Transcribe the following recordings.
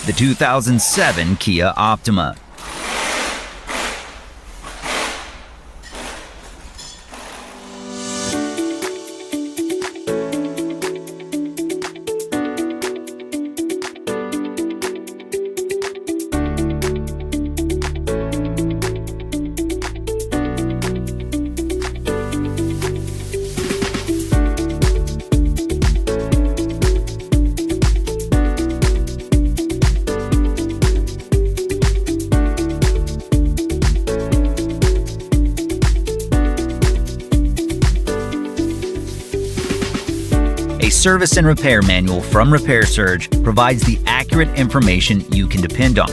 the 2007 Kia Optima. A service and repair manual from Repair Surge provides the accurate information you can depend on.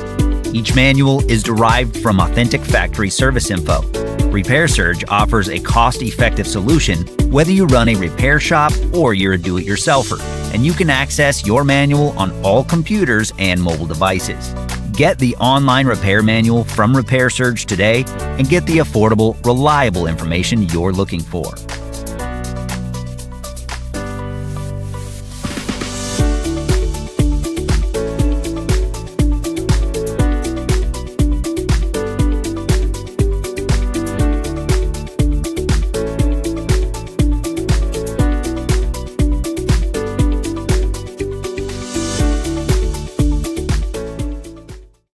Each manual is derived from authentic factory service info. Repair Surge offers a cost-effective solution whether you run a repair shop or you're a do-it-yourselfer, and you can access your manual on all computers and mobile devices. Get the online repair manual from Repair Surge today and get the affordable, reliable information you're looking for.